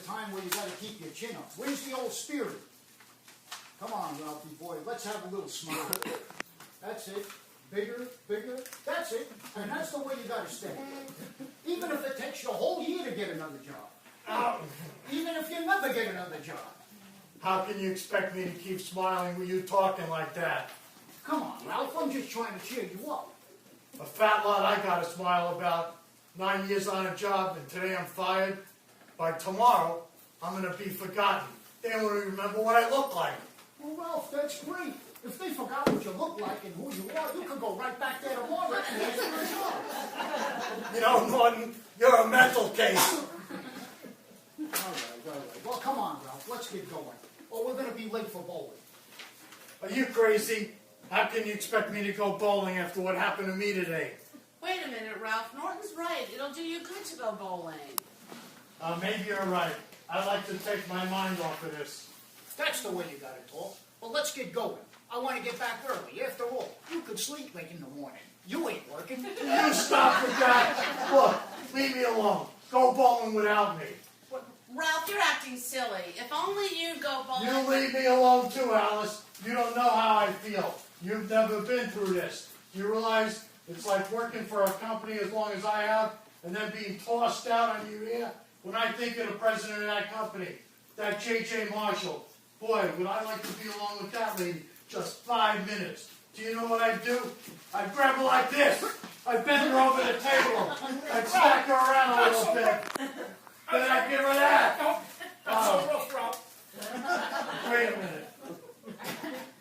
time where you got to keep your chin up. Where's the old spirit? Come on, Ralphie boy, let's have a little smile. That's it. Bigger, bigger. That's it. And that's the way you got to stay. Even if it takes you a whole year to get another job. Even if you never get another job. How can you expect me to keep smiling with you talking like that? Come on, Ralph, I'm just trying to cheer you up. A fat lot I got to smile about. 9 years on a job, and today I'm fired. By tomorrow, I'm going to be forgotten. They won't even remember what I look like. Well, Ralph, that's great. If they forgot what you look like and who you are, you could go right back there tomorrow and ask for a job. You know, Norton, you're a mental case. All right. Well, come on, Ralph, let's get going. Or we're going to be late for bowling. Are you crazy? How can you expect me to go bowling after what happened to me today? Wait a minute, Ralph. Norton's right. It'll do you good to go bowling. Maybe you're right. I'd like to take my mind off of this. That's the way you got to talk. Well, let's get going. I want to get back early. After all, you could sleep late in the morning. You ain't working. You stop with that. Look, leave me alone. Go bowling without me. Ralph, you're acting silly. If only you go bowling... You leave me alone too, Alice. You don't know how I feel. You've never been through this. You realize it's like working for a company as long as I have and then being tossed out on you here? When I think of the president of that company, that J.J. Marshall, boy, would I like to be along with that lady just 5 minutes. Do you know what I'd do? I'd grab her like this. I'd bend her over the table. I'd smack her around a little bit. Then I'd give her that. Wait a minute.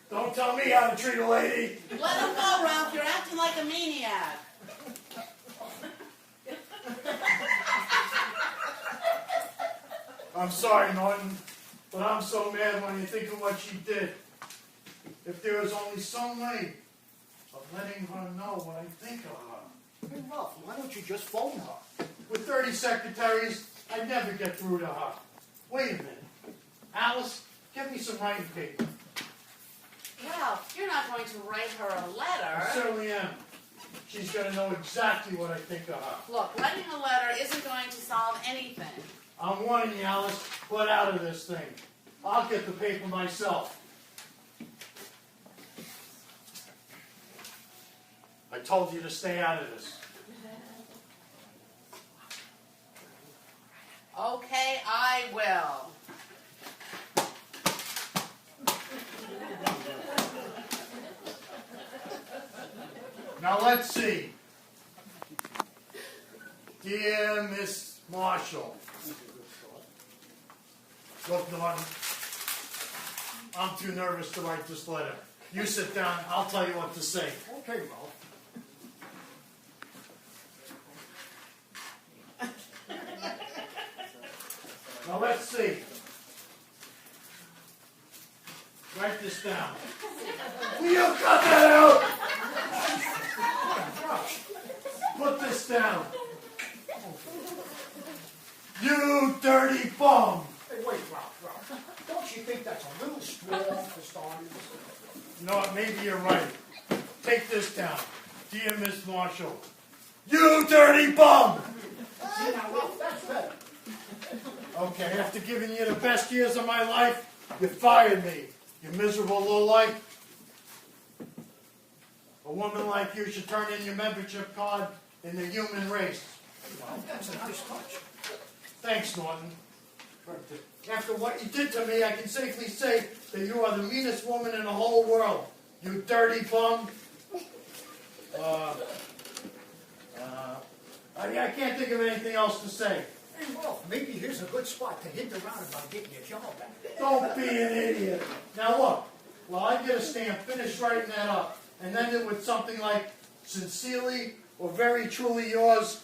Don't tell me how to treat a lady. Let him go, Ralph. You're acting like a maniac. I'm sorry, Norton, but I'm so mad when you think of what she did. If there was only some way of letting her know what I think of her. Hey, Ralph, why don't you just phone her? With 30 secretaries, I'd never get through to her. Wait a minute. Alice, get me some writing paper. Ralph, you're not going to write her a I letter. certainly am. She's going to know exactly what I think of her. Look, writing a letter isn't going to solve anything. I'm warning you, Alice. Get out of this thing. I'll get the paper myself. I told you to stay out of this. Okay, I will. Now let's see. Dear Miss Marshall. Look, Norton, I'm too nervous to write this letter. You sit down, I'll tell you what to say. Okay, Ralph. Now let's see. Write this down. Will you cut that out? Put this down. You dirty bum. Hey, wait, Ralph. Don't you think that's a little strong for starters? You know what? Maybe you're right. Take this down. Dear Miss Marshall. You dirty bum! See, now, Ralph, that's better. Okay, after giving you the best years of my life, you fired me. You miserable lowlife. A woman like you should turn in your membership card in the human race. Well, that's a nice touch. Thanks, Norton. After what you did to me, I can safely say that you are the meanest woman in the whole world. You dirty bum. I can't think of anything else to say. Hey, Ralph, maybe here's a good spot to hint around about getting your job back. Don't be an idiot. Now look, while I get a stamp, finish writing that up, and end it with something like, sincerely or very truly yours,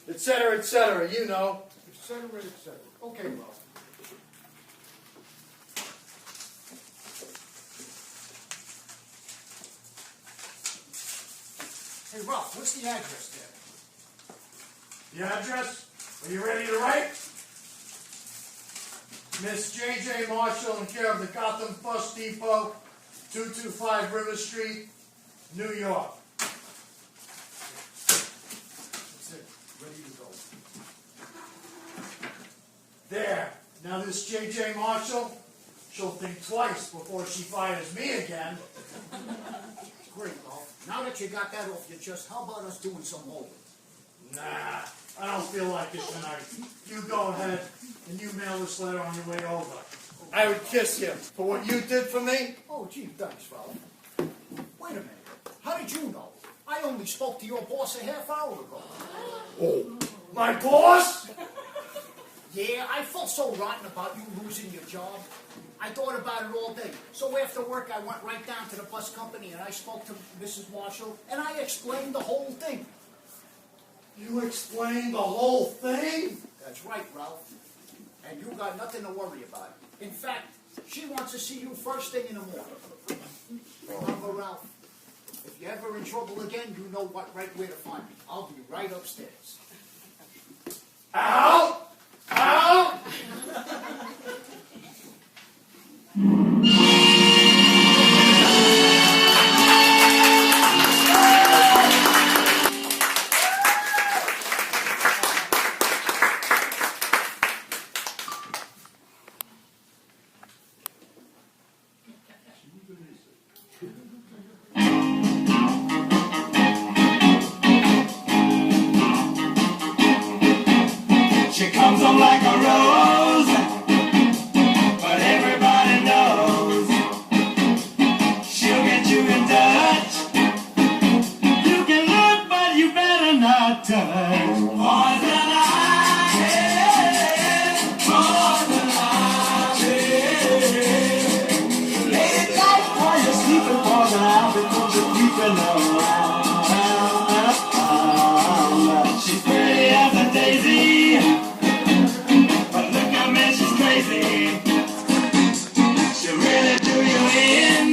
etc., you know. Etc., etc. Okay, Ralph. Hey, Ralph, what's the address there? The address? Are you ready to write? Miss J.J. Marshall in care of the Gotham Bus Depot, 225 River Street, New York. That's it. Ready to go. There. Now this J.J. Marshall, she'll think twice before she fires me again. Great, Ralph. Now that you got that off your chest, how about us doing some homework? Nah, I don't feel like it tonight. You go ahead and you mail this letter on your way over. I would kiss you for what you did for me. Oh, gee, thanks, Ralph. Wait a minute. How did you know? I only spoke to your boss a half hour ago. Oh, my boss? Yeah, I felt so rotten about you losing your job. I thought about it all day. So after work, I went right down to the bus company and I spoke to Mrs. Marshall and I explained the whole thing. You explained the whole thing? That's right, Ralph. And you got nothing to worry about. In fact, she wants to see you first thing in the morning. Remember, Ralph, if you're ever in trouble again, you know right where to find me. I'll be right upstairs. Ow! Ow! She comes on like a rose, but everybody knows she'll get you in touch. You can look, but you better not touch. Poison ivy, poison ivy. Late at night while you're sleeping, poison ivy comes creeping around. She's pretty as a daisy. She'll really do you in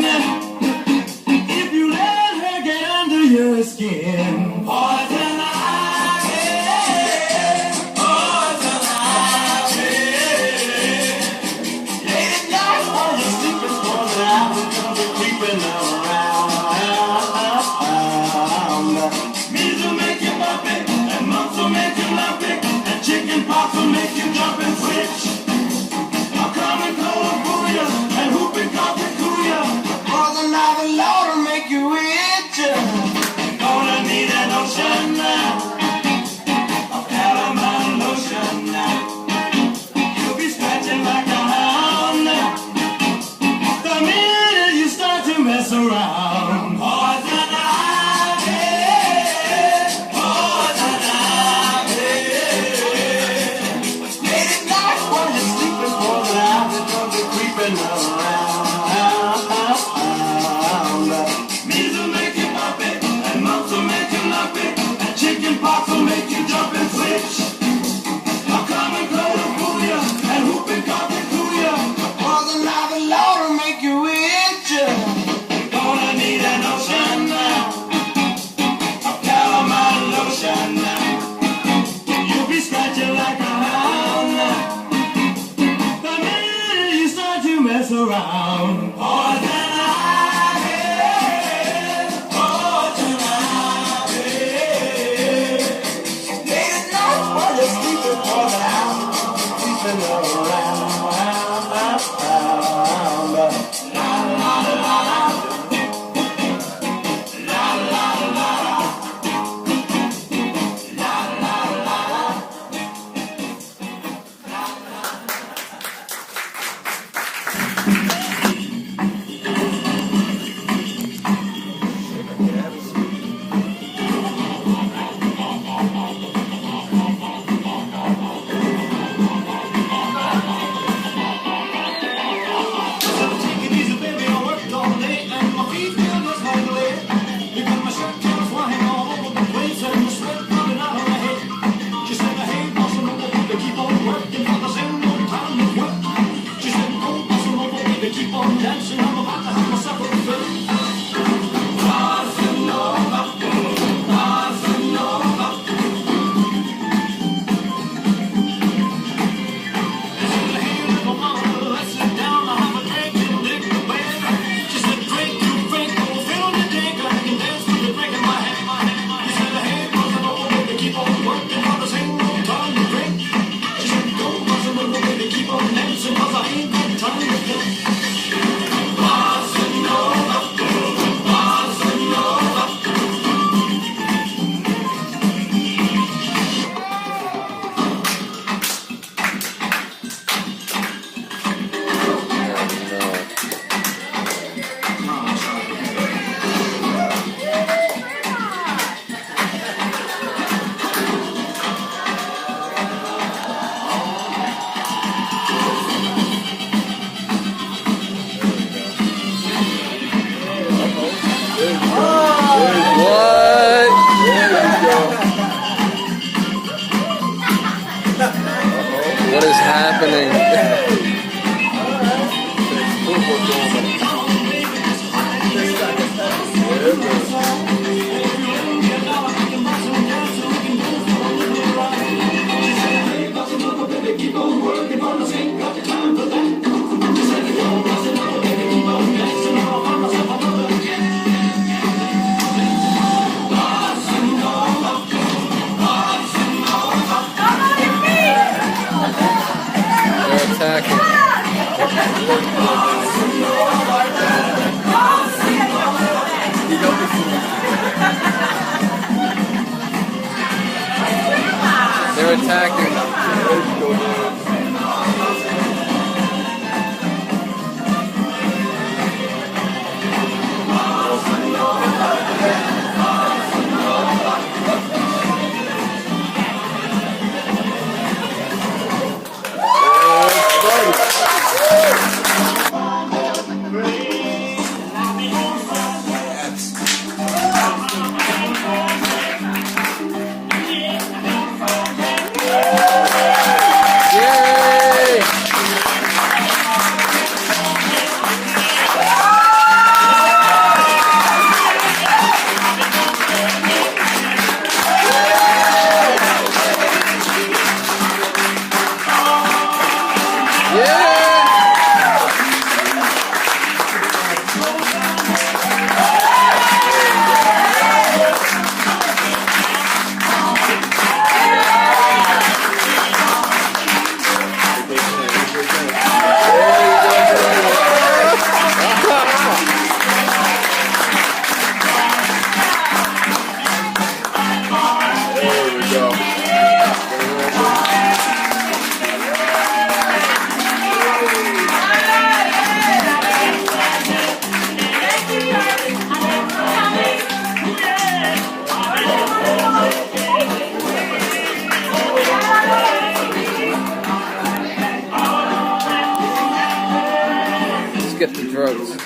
if you let her get under your skin. Poison ivy, poison ivy. Late at night while you're sleeping, poison ivy comes creeping around. Measles will make you bumpy, and mumps will make you lumpy, and chicken pox will make you jump and switch. And whooping cough and coo ya. Poison ivy, Lord, will make you itch. Gonna need an ocean of calamine lotion. You'll be scratching like a hound the minute you start to mess around. Poison ivy, poison ivy. Late at night while you're sleeping, poison ivy creeping around. Measles will make you bumpy, and mumps will make you lumpy, and chicken pox will make you jump and switch. A common cold will fool ya, and whooping cough will cool ya. Poison ivy, Lord, will make you itch. You're gonna need an ocean of calamine lotion. You'll be scratching like a hound mess around. Poison ivy, poison ivy. Late at night while you're sleeping, poison ivy, creeping around. La la la la, la la la la, la la la la. They're attacking. Let's get the drugs.